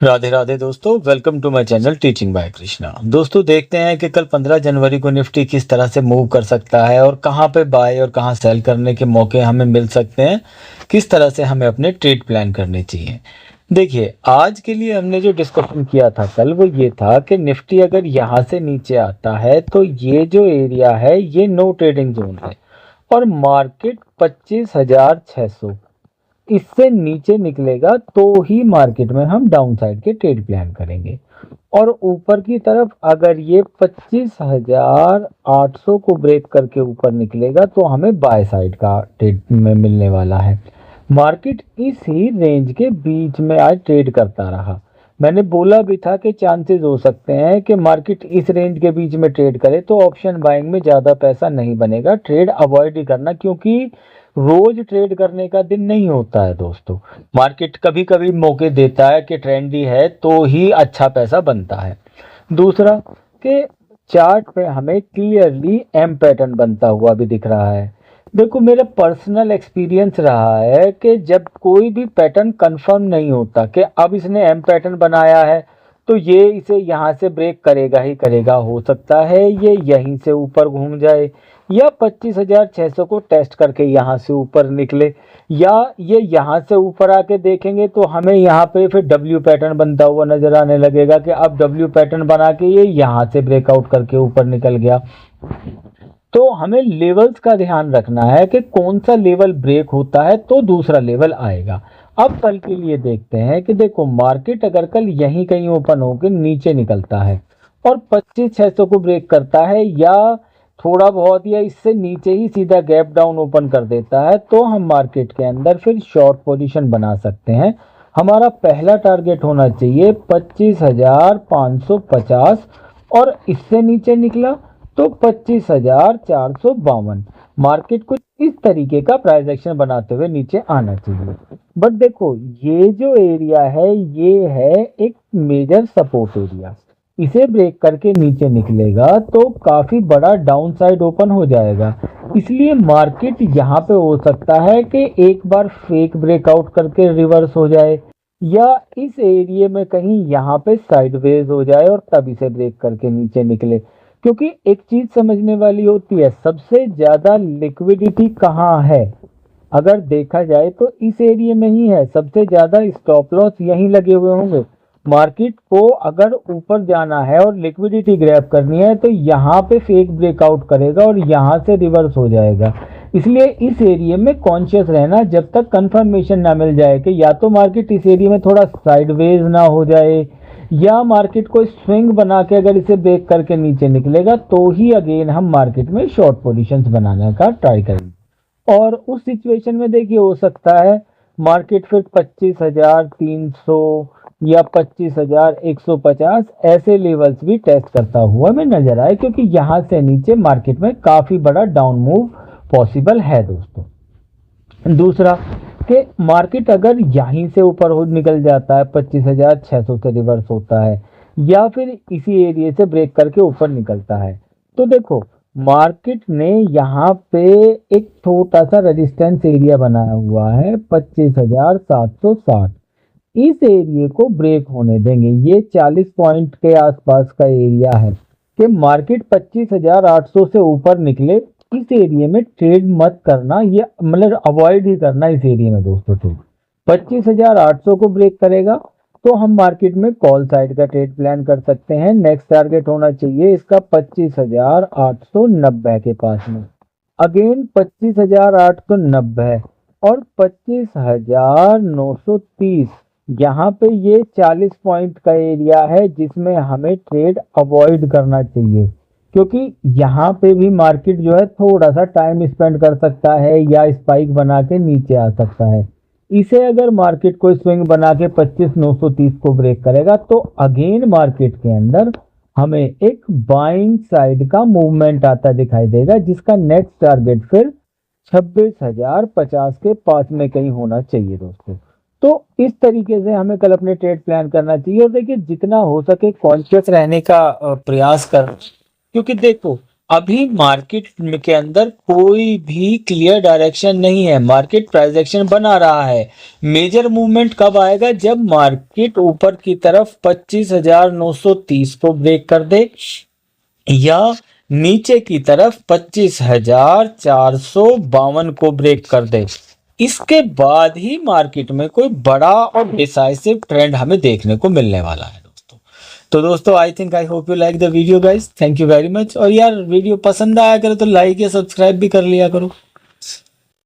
राधे राधे दोस्तों, welcome to my channel teaching by Krishna. दोस्तों देखते हैं कि कल 15 जनवरी को निफ्टी किस तरह से मूव कर सकता है और कहां पे बाय और कहां सेल करने के मौके हमें मिल सकते हैं, किस तरह से हमें अपने ट्रेड प्लान करने चाहिए। देखिए, आज के लिए हमने जो डिस्कशन किया था कल वो ये था कि निफ्टी अगर यहां से नीचे आता है तो ये जो एरिया है ये नो ट्रेडिंग जोन है और मार्केट 25,600 इससे नीचे निकलेगा तो ही मार्केट में हम डाउन साइड के ट्रेड प्लान करेंगे। और ऊपर की तरफ अगर ये 25,800 को ब्रेक करके ऊपर निकलेगा तो हमें बाय साइड का ट्रेड में मिलने वाला है। मार्केट इस ही रेंज के बीच में आज ट्रेड करता रहा। मैंने बोला भी था कि चांसेस हो सकते हैं कि मार्केट इस रेंज के बीच में ट्रेड करे तो ऑप्शन बाइंग में ज़्यादा पैसा नहीं बनेगा, ट्रेड अवॉइड ही करना, क्योंकि रोज ट्रेड करने का दिन नहीं होता है दोस्तों। मार्केट कभी कभी मौके देता है कि ट्रेंडी है तो ही अच्छा पैसा बनता है। दूसरा कि चार्ट पे हमें क्लियरली एम पैटर्न बनता हुआ भी दिख रहा है। देखो, मेरा पर्सनल एक्सपीरियंस रहा है कि जब कोई भी पैटर्न कंफर्म नहीं होता कि अब इसने एम पैटर्न बनाया है तो ये इसे यहाँ से ब्रेक करेगा ही करेगा, हो सकता है ये यहीं से ऊपर घूम जाए या 25,600 को टेस्ट करके यहाँ से ऊपर निकले, या ये यहाँ से ऊपर आके देखेंगे तो हमें यहाँ पे फिर डब्ल्यू पैटर्न बनता हुआ नजर आने लगेगा कि अब डब्ल्यू पैटर्न बना के ये यहाँ से ब्रेकआउट करके ऊपर निकल गया। तो हमें लेवल्स का ध्यान रखना है कि कौन सा लेवल ब्रेक होता है तो दूसरा लेवल आएगा। अब कल के लिए देखते हैं कि देखो, मार्केट अगर कल यहीं कहीं ओपन होकर नीचे निकलता है और 25,600 को ब्रेक करता है या थोड़ा बहुत या इससे नीचे ही सीधा गैप डाउन ओपन कर देता है तो हम मार्केट के अंदर फिर शॉर्ट पोजीशन बना सकते हैं। हमारा पहला टारगेट होना चाहिए 25,550 और इससे नीचे निकला तो 25,452। मार्केट कुछ इस तरीके का प्राइस एक्शन बनाते हुए नीचे आना चाहिए। बट देखो, ये जो एरिया है ये है एक मेजर सपोर्ट एरिया, इसे ब्रेक करके नीचे निकलेगा तो काफी बड़ा डाउन साइड ओपन हो जाएगा। इसलिए मार्केट यहाँ पे हो सकता है कि एक बार फेक ब्रेकआउट करके रिवर्स हो जाए या इस एरिया में कहीं यहाँ पे साइडवेज हो जाए और तब इसे ब्रेक करके नीचे निकले। क्योंकि एक चीज समझने वाली होती है, सबसे ज्यादा लिक्विडिटी कहाँ है अगर देखा जाए तो इस एरिया में ही है। सबसे ज्यादा स्टॉप लॉस यहीं लगे हुए होंगे। मार्केट को अगर ऊपर जाना है और लिक्विडिटी ग्रैब करनी है तो यहाँ पे फेक ब्रेकआउट करेगा और यहाँ से रिवर्स हो जाएगा। इसलिए इस एरिया में कॉन्शियस रहना जब तक कंफर्मेशन ना मिल जाए कि या तो मार्केट इस एरिया में थोड़ा साइडवेज ना हो जाए या मार्केट को स्विंग बना के अगर इसे ब्रेक करके नीचे निकलेगा तो ही अगेन हम मार्केट में शॉर्ट पोजीशंस बनाने का ट्राई करेंगे। और उस सिचुएशन में देखिए, हो सकता है मार्केट फिर 25,300 या 25,150 ऐसे लेवल्स भी टेस्ट करता हुआ में नजर आए, क्योंकि यहां से नीचे मार्केट में काफी बड़ा डाउन मूव पॉसिबल है दोस्तों। दूसरा कि मार्केट अगर यहीं से ऊपर हो निकल जाता है 25,600 से रिवर्स होता है या फिर इसी एरिया से ब्रेक करके ऊपर निकलता है तो देखो, मार्केट ने यहाँ पे एक छोटा सा रेजिस्टेंस एरिया बनाया हुआ है 25,760। इस एरिया को ब्रेक होने देंगे। ये 40 पॉइंट के आसपास का एरिया है कि मार्केट 25,800 से ऊपर निकले, इस एरिया में ट्रेड मत करना, ये मतलब अवॉइड ही करना इस एरिया में दोस्तों। ट्रेड 25,800 को ब्रेक करेगा तो हम मार्केट में कॉल साइड का ट्रेड प्लान कर सकते हैं। नेक्स्ट टारगेट होना चाहिए इसका 25,890 के पास में। अगेन 25,890 और 25,930, यहाँ पे ये 40 पॉइंट का एरिया है जिसमें हमें ट्रेड अवॉइड करना चाहिए, क्योंकि यहाँ पे भी मार्केट जो है थोड़ा सा टाइम स्पेंड कर सकता है या स्पाइक बना के नीचे आ सकता है। इसे अगर मार्केट को स्विंग बना के 25,930 को ब्रेक करेगा तो अगेन मार्केट के अंदर हमें एक बाइंग साइड का मूवमेंट आता दिखाई देगा, जिसका नेक्स्ट टारगेट फिर 26,050 के पास में कहीं होना चाहिए दोस्तों। तो इस तरीके से हमें कल अपने ट्रेड प्लान करना चाहिए और देखिए, जितना हो सके कॉन्शियस रहने का प्रयास कर, क्योंकि देखो अभी मार्केट के अंदर कोई भी क्लियर डायरेक्शन नहीं है, मार्केट प्राइस एक्शन बना रहा है। मेजर मूवमेंट कब आएगा? जब मार्केट ऊपर की तरफ 25,930 को ब्रेक कर दे या नीचे की तरफ 25,452 को ब्रेक कर दे। इसके बाद ही मार्केट में कोई बड़ा और डिसाइसिव ट्रेंड हमें देखने को मिलने वाला है दोस्तों। तो दोस्तों I think I hope you like the video guys, thank you very much. और यार वीडियो पसंद आया करे तो लाइक या सब्सक्राइब भी कर लिया करो।